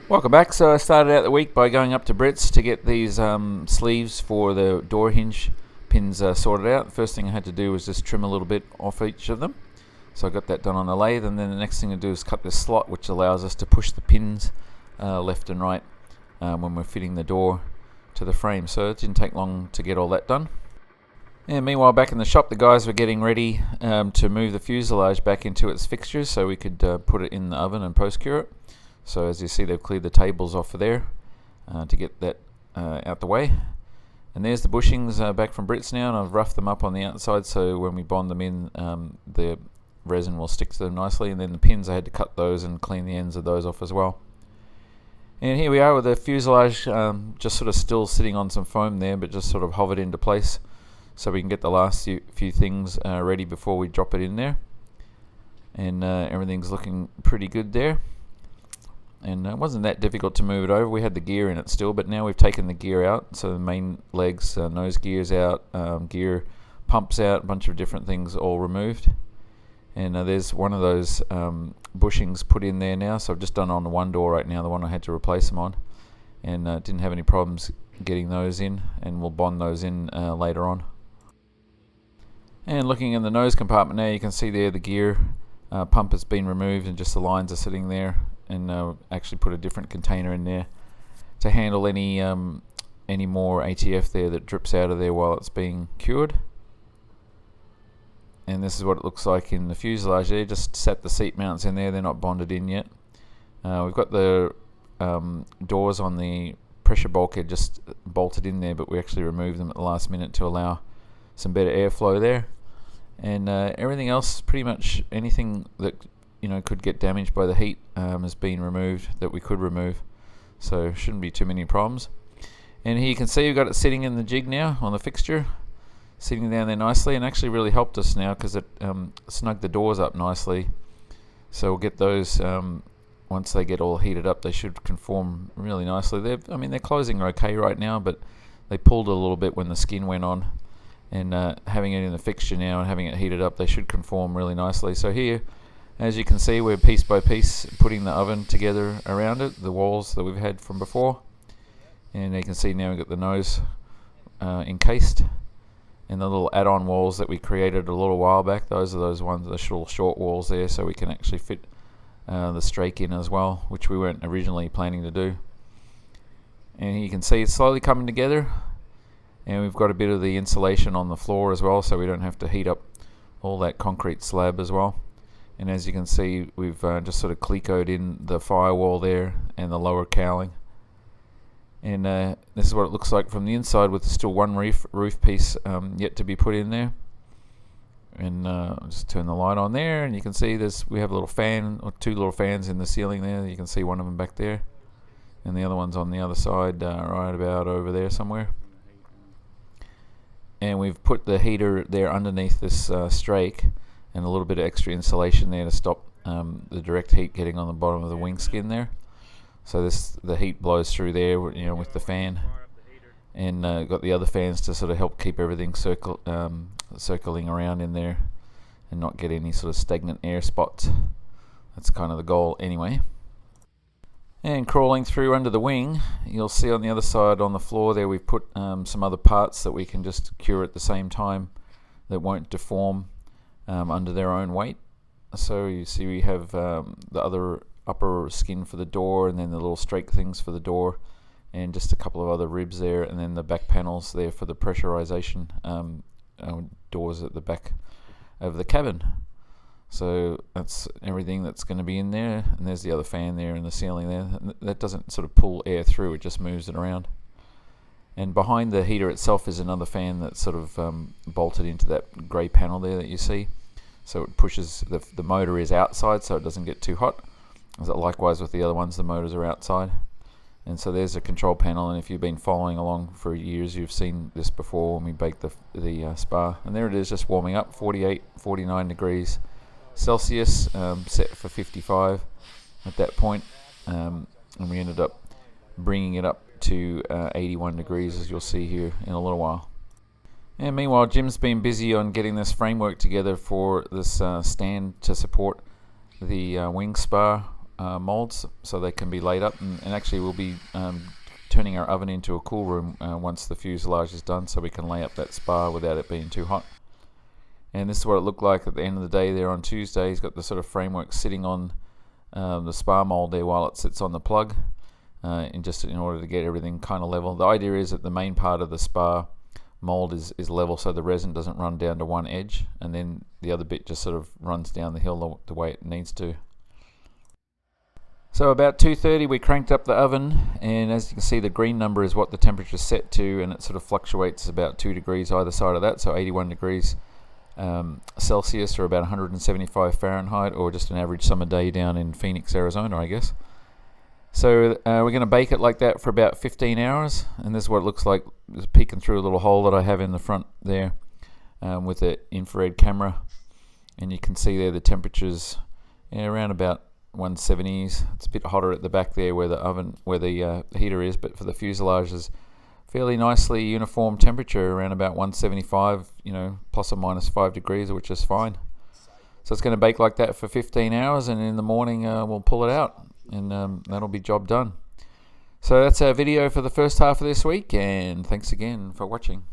Welcome back. So I started out the week by going up to Brits to get these sleeves for the door hinge pins sorted out. The first thing I had to do was just trim a little bit off each of them. So I got that done on the lathe, and then the next thing to do is cut this slot, which allows us to push the pins left and right when we're fitting the door to the frame. So it didn't take long to get all that done. And meanwhile, back in the shop, the guys were getting ready to move the fuselage back into its fixtures so we could put it in the oven and post-cure it. So as you see, they've cleared the tables off of there to get that out the way. And there's the bushings back from Brits now, and I've roughed them up on the outside so when we bond them in, the resin will stick to them nicely. And then the pins, I had to cut those and clean the ends of those off as well. And here we are with the fuselage just sort of still sitting on some foam there, but just sort of hovered into place so we can get the last few things ready before we drop it in there. And everything's looking pretty good there. And it wasn't that difficult to move it over. We had the gear in it still, but now we've taken the gear out. So the main legs, nose gears out, gear pumps out, a bunch of different things all removed. And there's one of those bushings put in there now. So I've just done on the one door right now, the one I had to replace them on. And didn't have any problems getting those in, and we'll bond those in later on. And looking in the nose compartment now, you can see there the gear pump has been removed and just the lines are sitting there. And actually put a different container in there to handle any more ATF there that drips out of there while it's being cured. And this is what it looks like in the fuselage there. Just set the seat mounts in there, they're not bonded in yet. We've got the doors on the pressure bulkhead just bolted in there, but we actually removed them at the last minute to allow some better airflow there. And everything else, pretty much anything that could get damaged by the heat has been removed that we could remove, so shouldn't be too many problems. And here you can see we've got it sitting in the jig now on the fixture, sitting down there nicely, and actually really helped us now because it snugged the doors up nicely. So we'll get those once they get all heated up, they should conform really nicely. They're closing okay right now, but they pulled a little bit when the skin went on, and having it in the fixture now and having it heated up, they should conform really nicely. So here, as you can see, we're piece by piece putting the oven together around it, the walls that we've had from before. And you can see now we've got the nose encased. And the little add-on walls that we created a little while back, those are those ones, the little short walls there, so we can actually fit the strake in as well, which we weren't originally planning to do. And here you can see it's slowly coming together. And we've got a bit of the insulation on the floor as well, so we don't have to heat up all that concrete slab as well. And as you can see, we've just sort of clecoed in the firewall there and the lower cowling. And this is what it looks like from the inside, with still one roof piece yet to be put in there. And I'll just turn the light on there, and you can see we have a little fan, or two little fans in the ceiling there. You can see one of them back there, and the other one's on the other side, right about over there somewhere. And we've put the heater there underneath this strake, and a little bit of extra insulation there to stop the direct heat getting on the bottom of the wing skin there. So the heat blows through there, with the fan, and got the other fans to sort of help keep everything circling around in there and not get any sort of stagnant air spots. That's kind of the goal anyway. And crawling through under the wing, you'll see on the other side on the floor there we've put some other parts that we can just cure at the same time that won't deform under their own weight. So you see we have the other upper skin for the door, and then the little strake things for the door, and just a couple of other ribs there, and then the back panels there for the pressurization doors at the back of the cabin. So that's everything that's going to be in there, and there's the other fan there in the ceiling there. That doesn't sort of pull air through, it just moves it around. And behind the heater itself is another fan that's sort of bolted into that grey panel there that you see. So it pushes, the motor is outside so it doesn't get too hot. Likewise with the other ones, the motors are outside. And so there's a control panel, and if you've been following along for years, you've seen this before when we baked the spar. And there it is, just warming up, 48, 49 degrees Celsius, set for 55 at that point. And we ended up bringing it up to 81 degrees, as you'll see here in a little while. And meanwhile, Jim's been busy on getting this framework together for this stand to support the wing spar molds so they can be laid up, and actually we'll be turning our oven into a cool room once the fuselage is done, so we can lay up that spar without it being too hot. And this is what it looked like at the end of the day there on Tuesday. He's got the sort of framework sitting on the spar mold there while it sits on the plug, in order to get everything kind of level. The idea is that the main part of the spar mold is level, so the resin doesn't run down to one edge, and then the other bit just sort of runs down the hill the way it needs to. So about 2:30 we cranked up the oven, and as you can see the green number is what the temperature is set to, and it sort of fluctuates about 2 degrees either side of that, so 81 degrees Celsius, or about 175 Fahrenheit, or just an average summer day down in Phoenix, Arizona, I guess. So we're going to bake it like that for about 15 hours, and this is what it looks like. It's peeking through a little hole that I have in the front there with the infrared camera, and you can see there the temperatures around about 170s. It's a bit hotter at the back there where the heater is, but for the fuselage is fairly nicely uniform temperature around about 175, plus or minus 5 degrees, which is fine. So it's going to bake like that for 15 hours, and in the morning we'll pull it out, and that'll be job done. So that's our video for the first half of this week, and thanks again for watching.